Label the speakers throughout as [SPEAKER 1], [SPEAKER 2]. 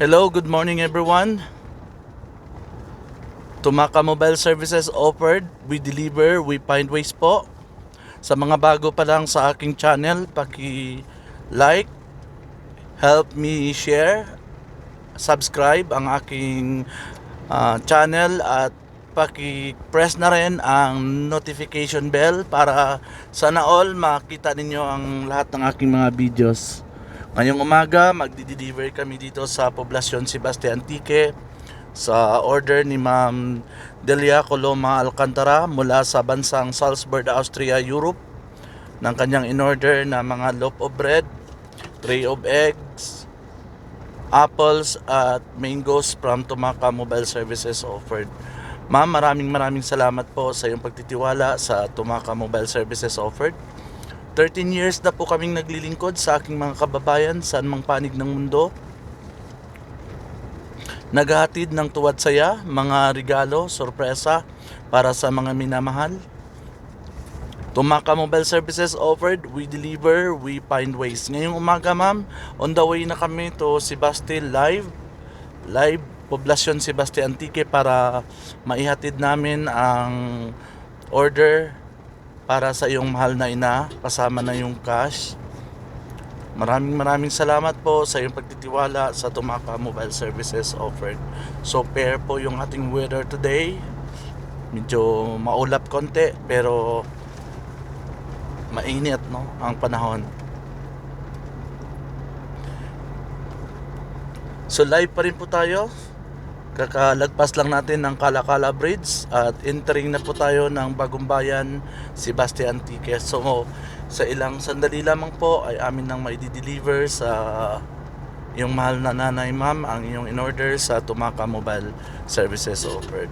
[SPEAKER 1] Hello, good morning everyone. Tumaka Mobile Services offered, we deliver, we find ways po. Sa mga bago pa lang sa aking channel, paki-like, help me share, subscribe ang aking channel at paki-press na rin ang notification bell para sana all makita ninyo ang lahat ng aking mga videos. Ngayong umaga, magdi-deliver kami dito sa Poblacion Sebastian Antique sa order ni Ma'am Delia Coloma Alcantara mula sa bansang Salzburg, Austria, Europe, ng kanyang in-order na mga loaf of bread, tray of eggs, apples at mangoes from Tumaka Mobile Services offered. Ma'am, maraming salamat po sa iyong pagtitiwala sa Tumaka Mobile Services offered. 13 years na po kaming naglilingkod sa aking mga kababayan saan mang panig ng mundo. Naghahatid ng tuwad saya, mga regalo, sorpresa para sa mga minamahal. Tumaka Mobile Services offered, we deliver, we find ways. Ngayong umaga ma'am, on the way na kami to Sebastian Live, Poblacion Sebastian Antique para maihatid namin ang order para sa iyong mahal na ina, kasama na yung cash. Maraming salamat po sa iyong pagtitiwala sa Tumaka Mobile Services offered. So fair po yung ating weather today. Medyo maulap konti pero mainit no ang panahon. So live pa rin po tayo. Kakalagpas lang natin ng Kalakala Bridge at entering na po tayo ng Bagong Bayan, Sebastian Antique. So sa ilang sandali lamang po ay amin nang mai-deliver sa iyong mahal na nanay ma'am ang iyong in-order sa Tumaka Mobile Services offered.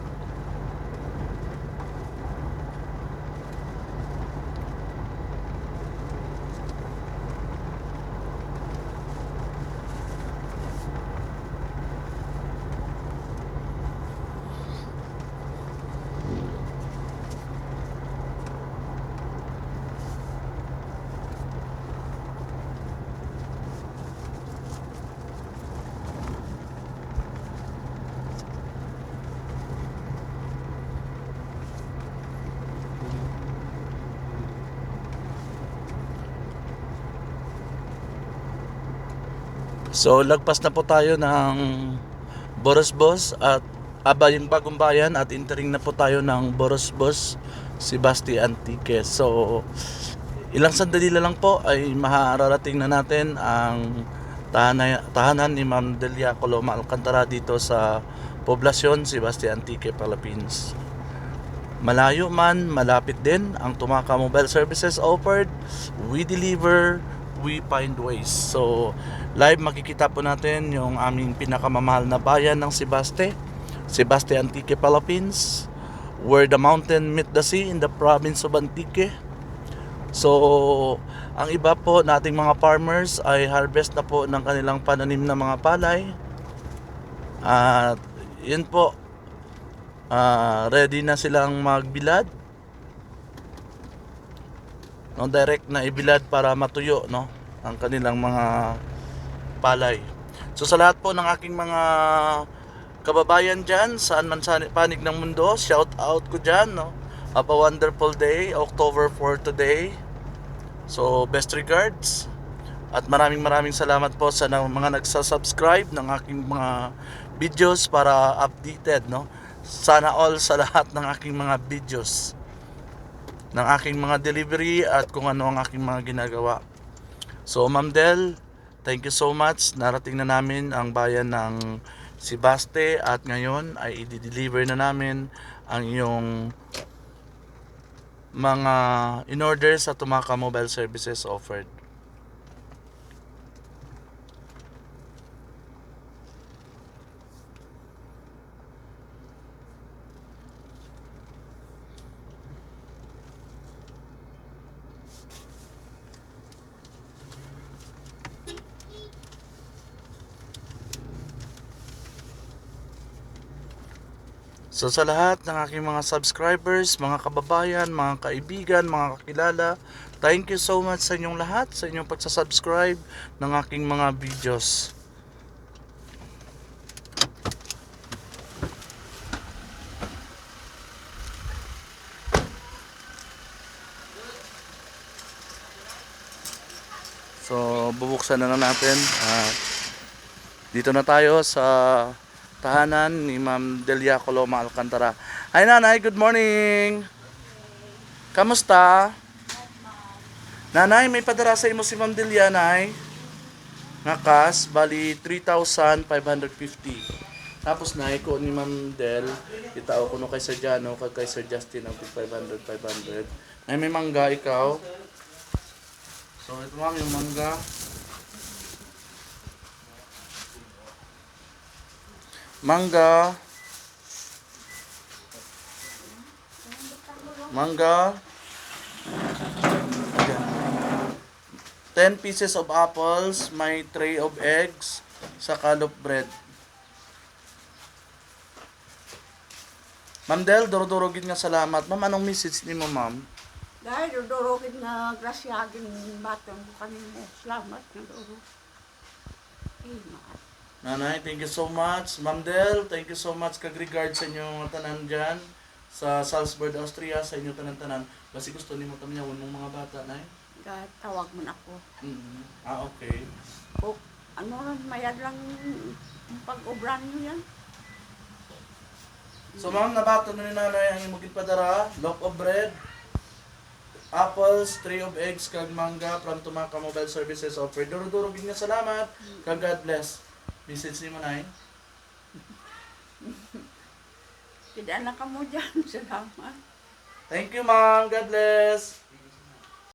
[SPEAKER 1] So lagpas na po tayo ng Borosbos at yung Bagong Bayan at entering na po tayo ng Borosbos, Sebastian Antique. So ilang sandali lang po ay mahararating na natin ang tahanan ni Ma'am Delia Coloma Alcantara dito sa Poblacion Sebastian Antique, Philippines. Malayo man, malapit din ang Tumaka Mobile Services offered, we deliver, we find ways. So live makikita po natin yung aming pinakamamahal na bayan ng Sebastian Antique, Philippines, where the mountain meet the sea in the province of Antique. So ang iba po nating mga farmers ay harvest na po ng kanilang pananim na mga palay. At yun po, ready na silang magbilad, no, direct na ibilad para matuyo no ang kanilang mga palay. So sa lahat po ng aking mga kababayan dyan saan man sa panig ng mundo, shout out ko dyan no. Have a wonderful day, October 4 today. So best regards at maraming salamat po sa mga nagsasubscribe ng aking mga videos para updated no. Sana all sa lahat ng aking mga videos, ng aking mga delivery at kung ano ang aking mga ginagawa. So Ma'am Del, thank you so much. Narating na namin ang bayan ng Sebaste at ngayon ay i-deliver na namin ang iyong mga in-order sa Tumaka Mobile Services offered. So sa lahat ng aking mga subscribers, mga kababayan, mga kaibigan, mga kakilala, thank you so much sa inyong lahat, sa inyong pagsasubscribe ng aking mga videos. So, bubuksan na lang natin. Dito na tayo sa tahanan ni Ma'am Delia Coloma Alcantara. Hi Nanay, good morning! Kamusta? Nanay, may padara sa imo si Ma'am Delia, Nay. Ngakas, bali 3,550. Tapos Nay, ko ni Ma'am Del, itao ko no kay Sir Jano, kay Sir Justin ang 500. Nay, may mangga ikaw. So, ito ma'am yung mangga. Mangga. Ayan. 10 pieces of apples, may tray of eggs, sa loaf bread. Ma'am Del, durugin nga salamat. Ma'am, anong message ni mo, ma'am?
[SPEAKER 2] Dahil durugin na grasyagin batang ko kanina. Salamat na durug.
[SPEAKER 1] Nanay, thank you so much. Ma'am Del, thank you so much. Kag regard sa inyong tanan dyan sa Salzburg, Austria, sa inyong tanan-tanan. Kasi gusto ni mo tamyawan ng mga bata, Nay?
[SPEAKER 2] Tawag mo na ako.
[SPEAKER 1] Okay.
[SPEAKER 2] O, ano rin, mayad lang pag-ubran nyo yan.
[SPEAKER 1] So ma'am, nabato na ni Nanay ang imong padara, loaf of bread, apples, tray of eggs, kag mangga from Tumaca Mobile Services offered. Duro-duro gid nga salamat. Kag God bless. Message ni mo, Nay.
[SPEAKER 2] Tidak na ka mo dyan. Salamat.
[SPEAKER 1] Thank you, ma'am. God bless.